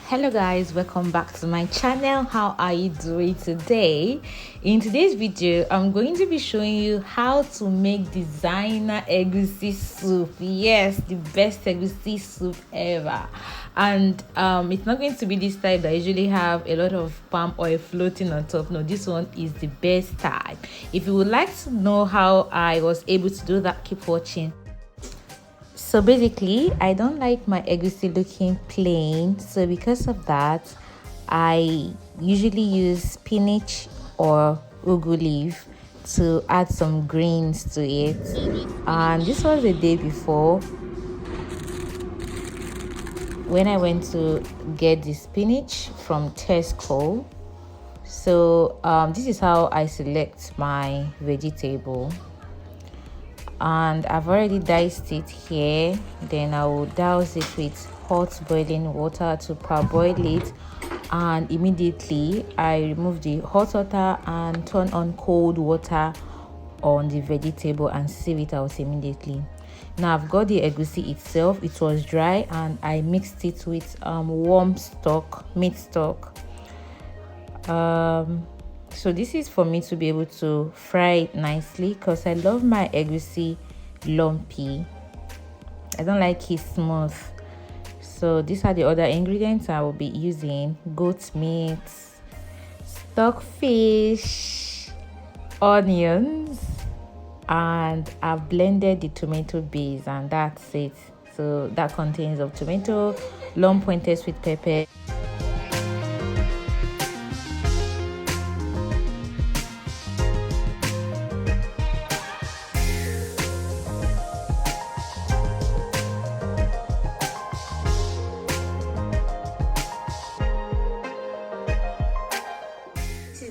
Hello guys, welcome back to my channel. How are you doing today? In today's video I'm going to be showing you how to make designer egusi soup. Yes, the best egusi soup ever. And it's not going to be this type that usually have a lot of palm oil floating on top. No, this one is the best type. If you would like to know how I was able to do that, keep watching. So basically I don't like my egusi looking plain, so because of that I usually use spinach or ugu leaf to add some greens to it. And this was the day before when I went to get the spinach from TESCO. So this is how I select my vegetable, and I've already diced it here. Then I will douse it with hot boiling water to parboil it, and immediately I remove the hot water and turn on cold water on the vegetable and sieve it out immediately. Now I've got the egusi itself. It was dry and I mixed it with warm stock, meat stock. So this is for me to be able to fry it nicely because I love my egusi lumpy. I don't like it smooth. So these are the other ingredients I will be using: goat meat, stockfish, onions, and I've blended the tomato base, and that's it. So that contains of tomato, long pointed sweet pepper,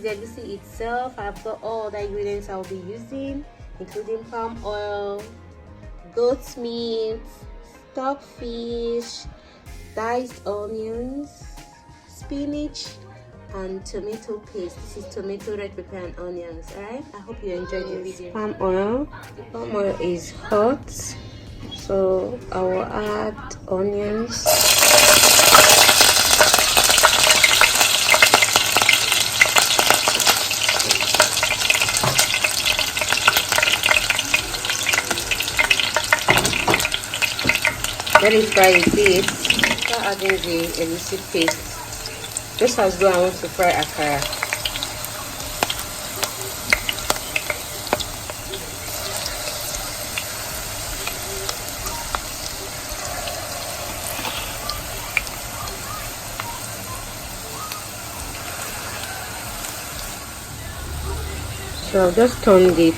the egusi itself. I've got all the ingredients I'll be using, including palm oil, goat meat, stockfish, diced onions, spinach, and tomato paste. This is tomato, red pepper, and onions. Alright, I hope you enjoyed the video. Palm oil. The palm oil is hot, so I will add onions. Let it fry a bit. Start adding the egusi paste. Just as though I want to fry akara. So I've just turned it.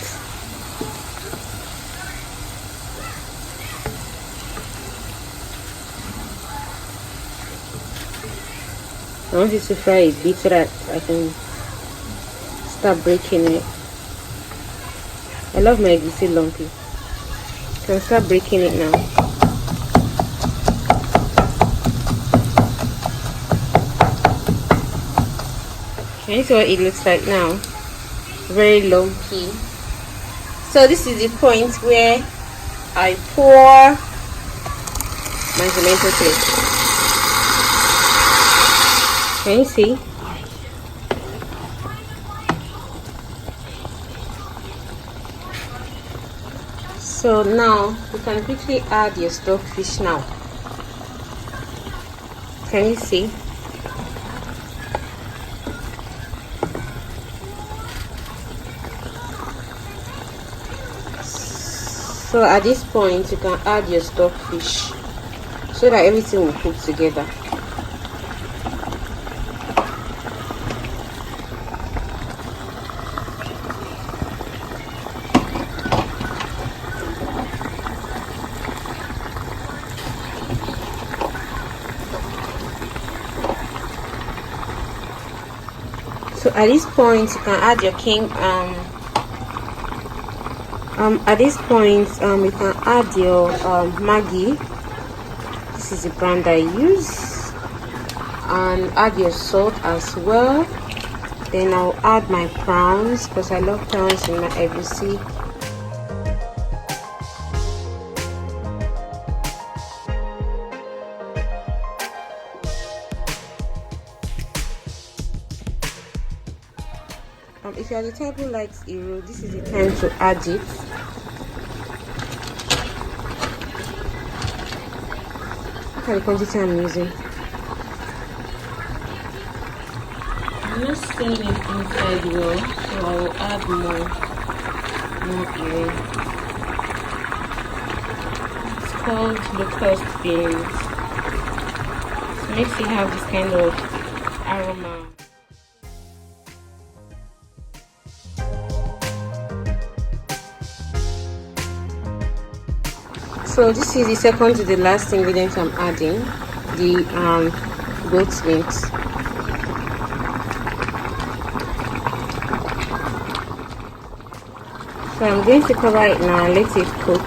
I want it to fry a bit so that I can start breaking it. I love my egusi lumpy. I can start breaking it now. Can you see what it looks like now? Very lumpy. So this is the point where I pour my tomato paste. Can you see? So now you can quickly add your stockfish now. Can you see? So at this point you can add your stockfish so that everything will cook together. So at this point you can add your at this point you can add your Maggi. This is the brand I use, and add your salt as well. Then I'll add my prawns because I love prawns in my egusi. If you are the type who likes hero, this is the time to add it. Look at the quantity I'm using. I'm not seeing it inside well, so I will add more hero. It's called locust beans. So it makes it have this kind of aroma. So this is the second to the last ingredient I'm adding, the goat's meat. So I'm going to cover it now and let it cook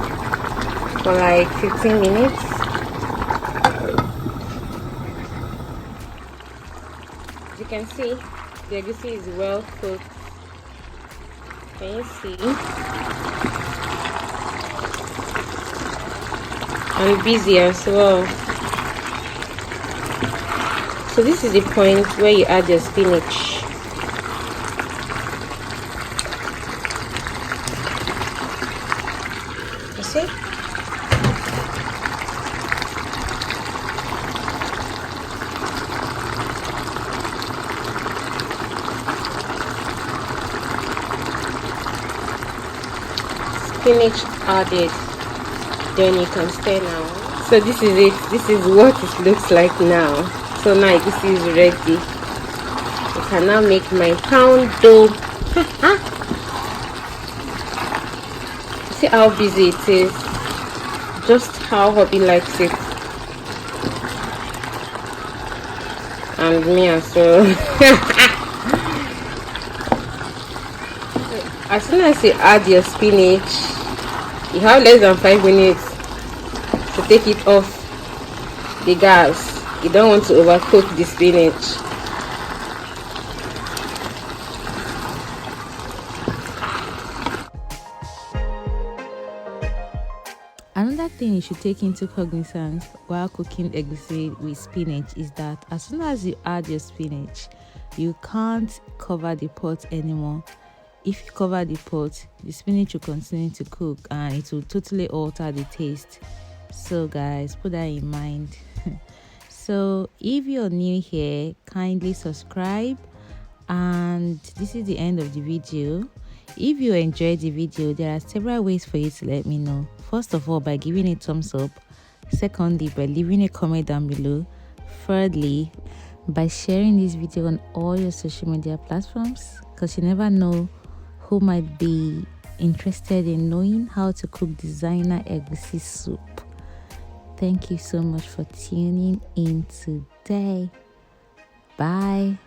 for like 15 minutes. As you can see, the egusi is well cooked. Can you see? And busy as well. So this is the point where you add your spinach. You see? Spinach added. Then you can stir now. So this is it. This is what it looks like now. So now this is ready. I can now make my pound dough. See how busy it is. Just how hubby likes it. And me as well. As soon as you add your spinach, you have less than 5 minutes to take it off the gas. You don't want to overcook the spinach. Another thing you should take into cognizance while cooking egusi with spinach is that as soon as you add your spinach, you can't cover the pot anymore. If you cover the pot, the spinach will continue to cook and it will totally alter the taste. So guys, put that in mind. So if you're new here, kindly subscribe, and this is the end of the video. If you enjoyed the video, there are several ways for you to let me know. First of all, by giving a thumbs up. Secondly, by leaving a comment down below. Thirdly, by sharing this video on all your social media platforms, because you never know who might be interested in knowing how to cook designer egusi soup. Thank you so much for tuning in today. Bye.